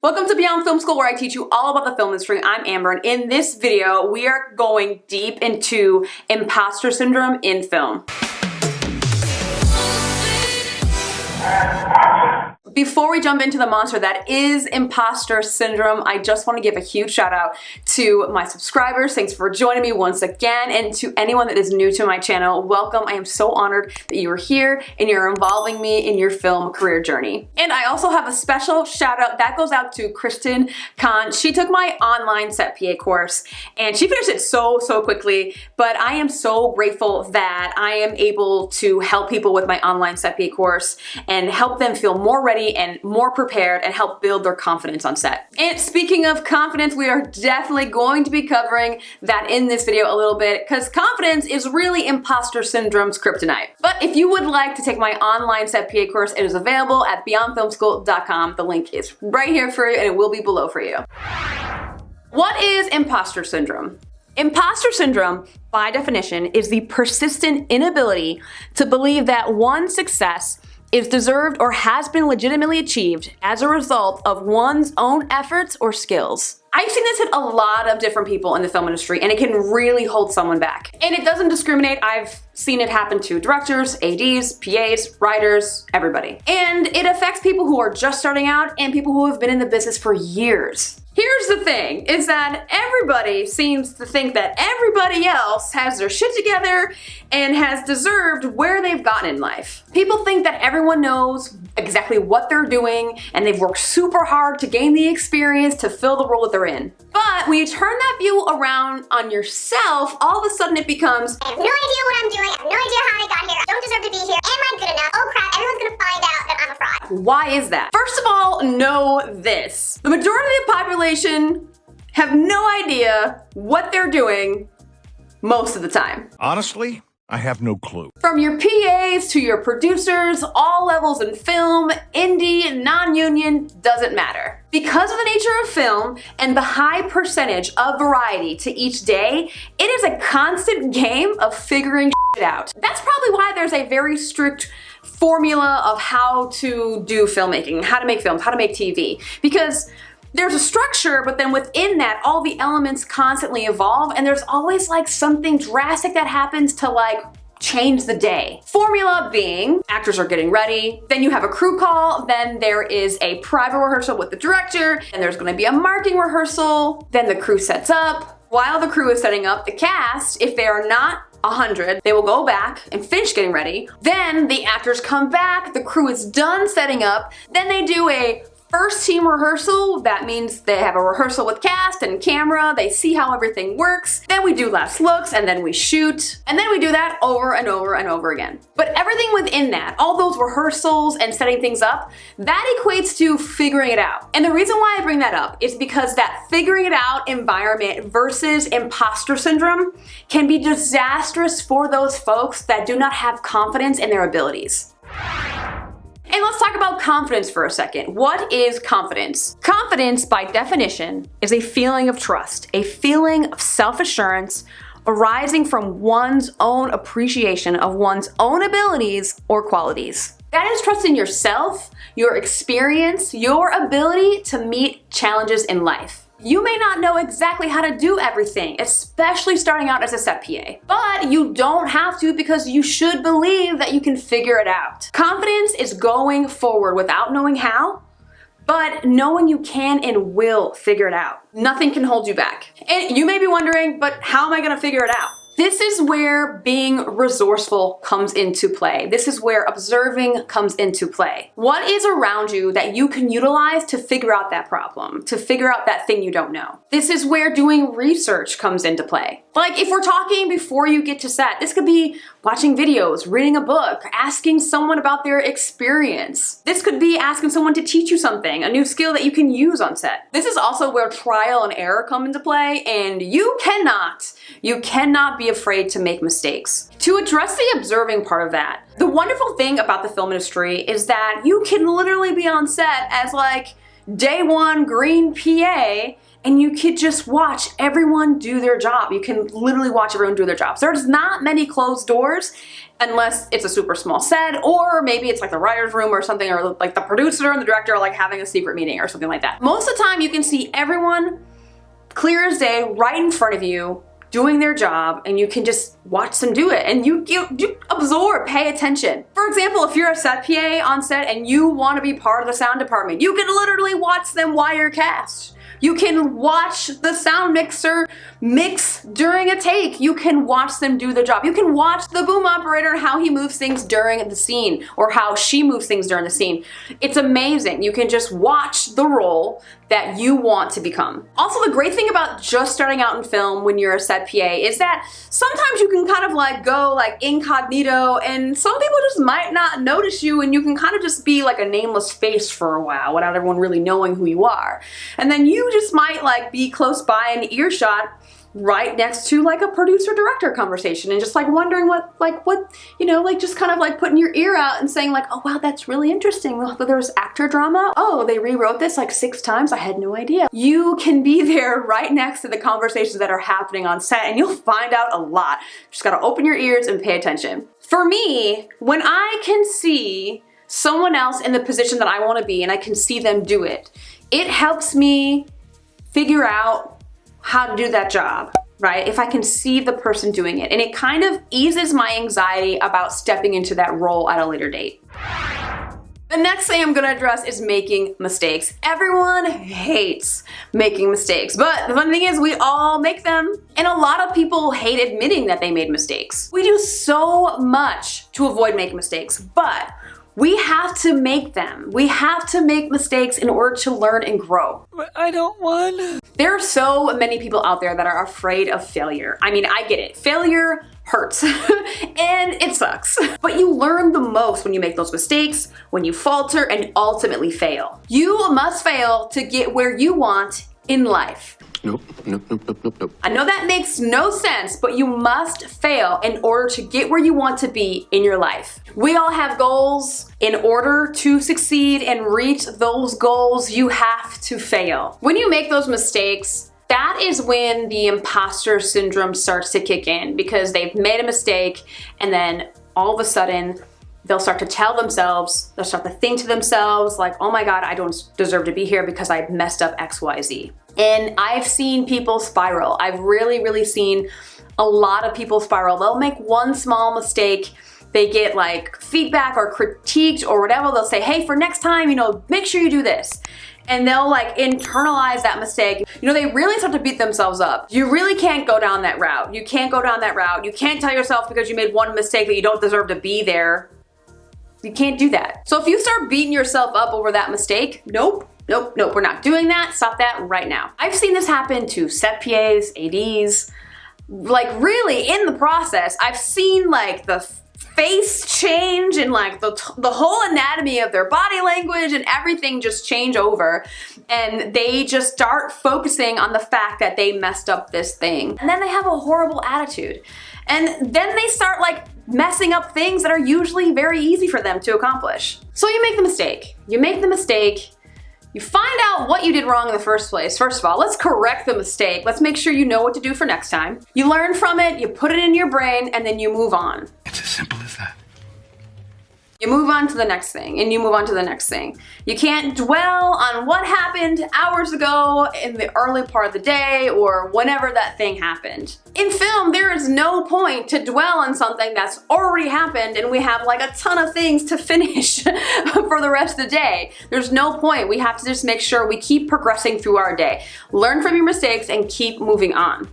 Welcome to Beyond Film School, where I teach you all about the film industry. I'm Amber, and in this video, we are going deep into imposter syndrome in film. Before we jump into the monster that is imposter syndrome, I just want to give a huge shout out to my subscribers. Thanks for joining me once again, and to anyone that is new to my channel, welcome. I am so honored that you are here and you're involving me in your film career journey. And I also have a special shout out that goes out to Kristen Khan. She took my online set PA course and she finished it so quickly, but I am so grateful that I am able to help people with my online set PA course and help them feel more ready and more prepared and help build their confidence on set. And speaking of confidence, we are definitely going to be covering that in this video a little bit, because confidence is really imposter syndrome's kryptonite. But if you would like to take my online set PA course, it is available at beyondfilmschool.com. The link is right here for you and it will be below for you. What is imposter syndrome? Imposter syndrome, by definition, is the persistent inability to believe that one's success is deserved or has been legitimately achieved as a result of one's own efforts or skills. I've seen this hit a lot of different people in the film industry, and it can really hold someone back. And it doesn't discriminate. I've seen it happen to directors, ADs, PAs, writers, everybody. And it affects people who are just starting out and people who have been in the business for years. Here's the thing, is that everybody seems to think that everybody else has their shit together and has deserved where they've gotten in life. People think that everyone knows exactly what they're doing and they've worked super hard to gain the experience to fill the role that they're in. But when you turn that view around on yourself, all of a sudden it becomes, I have no idea what I'm doing, I have no idea how I got here, I don't deserve to be here, am I good enough? Oh crap, everyone's gonna find out that I'm a fraud. why is that? First of all, know this. The majority of the population have no idea what they're doing most of the time. Honestly, I have no clue. From your PAs to your producers, all levels in film, indie, non-union, doesn't matter. Because of the nature of film and the high percentage of variety to each day, it is a constant game of figuring shit out. That's probably why there's a very strict formula of how to do filmmaking, how to make films, how to make TV. Because there's a structure, but then within that, all the elements constantly evolve, and there's always like something drastic that happens to like change the day. Formula being, actors are getting ready, then you have a crew call, then there is a private rehearsal with the director, and there's gonna be a marking rehearsal, then the crew sets up. While the crew is setting up, the cast, if they are not 100, they will go back and finish getting ready. Then the actors come back, the crew is done setting up, then they do a first team rehearsal. That means they have a rehearsal with cast and camera, they see how everything works, then we do last looks, and then we shoot, and then we do that over and over and over again. But everything within that, all those rehearsals and setting things up, that equates to figuring it out. And the reason why I bring that up is because that figuring it out environment versus imposter syndrome can be disastrous for those folks that do not have confidence in their abilities. And let's talk about confidence for a second. What is confidence? Confidence, by definition, is a feeling of trust, a feeling of self-assurance arising from one's own appreciation of one's own abilities or qualities. That is trust in yourself, your experience, your ability to meet challenges in life. You may not know exactly how to do everything, especially starting out as a set PA, but you don't have to, because you should believe that you can figure it out. Confidence is going forward without knowing how, but knowing you can and will figure it out. Nothing can hold you back. And you may be wondering, but how am I gonna figure it out? This is where being resourceful comes into play. This is where observing comes into play. What is around you that you can utilize to figure out that problem, to figure out that thing you don't know? This is where doing research comes into play. Like if we're talking before you get to set, this could be watching videos, reading a book, asking someone about their experience. This could be asking someone to teach you something, a new skill that you can use on set. This is also where trial and error come into play, and you cannot be afraid to make mistakes. To address the observing part of that, the wonderful thing about the film industry is that you can literally be on set as like day one green PA, and you could just watch everyone do their job. You can literally watch everyone do their jobs. There's not many closed doors unless it's a super small set, or maybe it's like the writer's room or something, or like the producer and the director are like having a secret meeting or something like that. Most of the time you can see everyone clear as day right in front of you doing their job, and you can just watch them do it, and you absorb, pay attention. For example, if you're a set PA on set and you want to be part of the sound department, you can literally watch them wire cast. You can watch the sound mixer mix during a take. You can watch them do the job. You can watch the boom operator, how he moves things during the scene, or how she moves things during the scene. It's amazing. You can just watch the role that you want to become. Also, the great thing about just starting out in film when you're a set PA is that sometimes you can kind of like go like incognito, and some people just might not notice you, and you can kind of just be like a nameless face for a while without everyone really knowing who you are. And then you just might like be close by an earshot right next to like a producer director conversation, and just like wondering what, you know, like just kind of like putting your ear out and saying like, oh wow, that's really interesting. Well, there's actor drama. Oh, they rewrote this like 6 times. I had no idea. You can be there right next to the conversations that are happening on set, and you'll find out a lot. Just gotta open your ears and pay attention. For me, when I can see someone else in the position that I want to be and I can see them do it, it helps me figure out how to do that job, right? If I can see the person doing it, and it kind of eases my anxiety about stepping into that role at a later date. The next thing I'm gonna address is making mistakes. Everyone hates making mistakes, but the fun thing is we all make them, and a lot of people hate admitting that they made mistakes. We do so much to avoid making mistakes, but we have to make them. We have to make mistakes in order to learn and grow. But I don't want. There are so many people out there that are afraid of failure. I mean, I get it. Failure hurts and it sucks. But you learn the most when you make those mistakes, when you falter and ultimately fail. You must fail to get where you want in life. Nope. I know that makes no sense, but you must fail in order to get where you want to be in your life. We all have goals. In order to succeed and reach those goals, you have to fail. When you make those mistakes, that is when the imposter syndrome starts to kick in, because they've made a mistake, and then all of a sudden they'll start to tell themselves, they'll start to think to themselves like, oh my God, I don't deserve to be here because I messed up XYZ. And I've seen people spiral. I've really seen a lot of people spiral. They'll make one small mistake, they get like feedback or critiqued or whatever. They'll say, hey, for next time, you know, make sure you do this. And they'll like internalize that mistake. You know, they really start to beat themselves up. You really can't go down that route. You can't go down that route. You can't tell yourself because you made one mistake that you don't deserve to be there. You can't do that. So if you start beating yourself up over that mistake, nope, we're not doing that. Stop that right now. I've seen this happen to set PAs, ADs, like really in the process. I've seen like the face change and like the whole anatomy of their body language and everything just change over, and they just start focusing on the fact that they messed up this thing, and then they have a horrible attitude, and then they start like messing up things that are usually very easy for them to accomplish. So you make the mistake. You find out what you did wrong in the first place. First of all, let's correct the mistake. Let's make sure you know what to do for next time. You learn from it, you put it in your brain, and then you move on. It's as simple as that. You move on to the next thing, and you move on to the next thing. You can't dwell on what happened hours ago in the early part of the day or whenever that thing happened. In film, there is no point to dwell on something that's already happened and we have like a ton of things to finish for the rest of the day. There's no point. We have to just make sure we keep progressing through our day. Learn from your mistakes and keep moving on.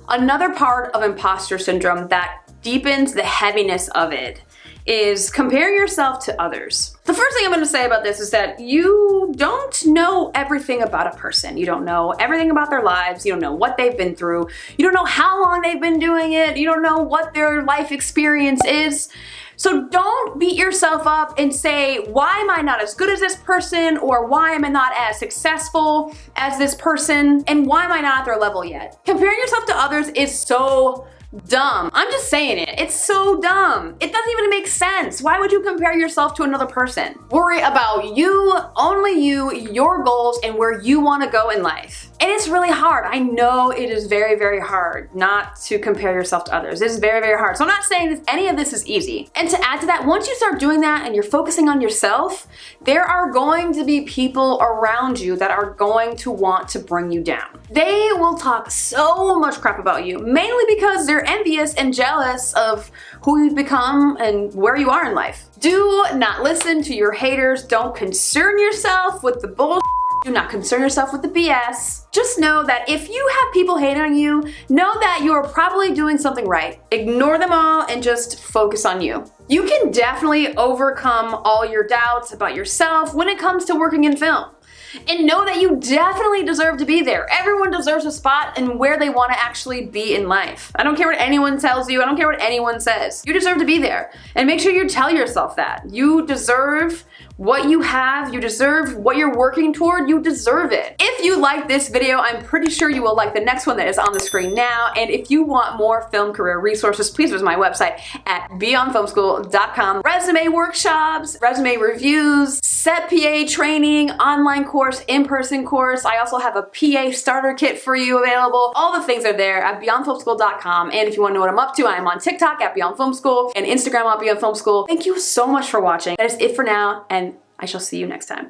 Another part of imposter syndrome that deepens the heaviness of it is comparing yourself to others. The first thing I'm going to say about this is that you don't know everything about a person. You don't know everything about their lives. You don't know what they've been through. You don't know how long they've been doing it. You don't know what their life experience is. So don't beat yourself up and say, why am I not as good as this person? Or why am I not as successful as this person? And why am I not at their level yet? Comparing yourself to others is so Dumb. I'm just saying it. It's so dumb. It doesn't even make sense. Why would you compare yourself to another person? Worry about you, only you, your goals, and where you want to go in life. And it's really hard. I know it is very, very hard not to compare yourself to others. It is very, very hard. So I'm not saying that any of this is easy. And to add to that, once you start doing that and you're focusing on yourself, there are going to be people around you that are going to want to bring you down. They will talk so much crap about you, mainly because they're envious and jealous of who you've become and where you are in life. Do not listen to your haters. Don't concern yourself with the bullshit. Do not concern yourself with the BS. Just know that if you have people hating on you, know that you are probably doing something right. Ignore them all and just focus on you. You can definitely overcome all your doubts about yourself when it comes to working in film. And know that you definitely deserve to be there. Everyone deserves a spot in where they want to actually be in life. I don't care what anyone tells you. I don't care what anyone says. You deserve to be there. And make sure you tell yourself that. You deserve what you have. You deserve what you're working toward. You deserve it. If you like this video, I'm pretty sure you will like the next one that is on the screen now. And if you want more film career resources, please visit my website at beyondfilmschool.com. Resume workshops, resume reviews, set PA training, online course, in-person course. I also have a PA starter kit for you available. All the things are there at beyondfilmschool.com. And if you want to know what I'm up to, I'm on TikTok at Beyond Film School and Instagram at Beyond Film School. Thank you so much for watching. That is it for now, and I shall see you next time.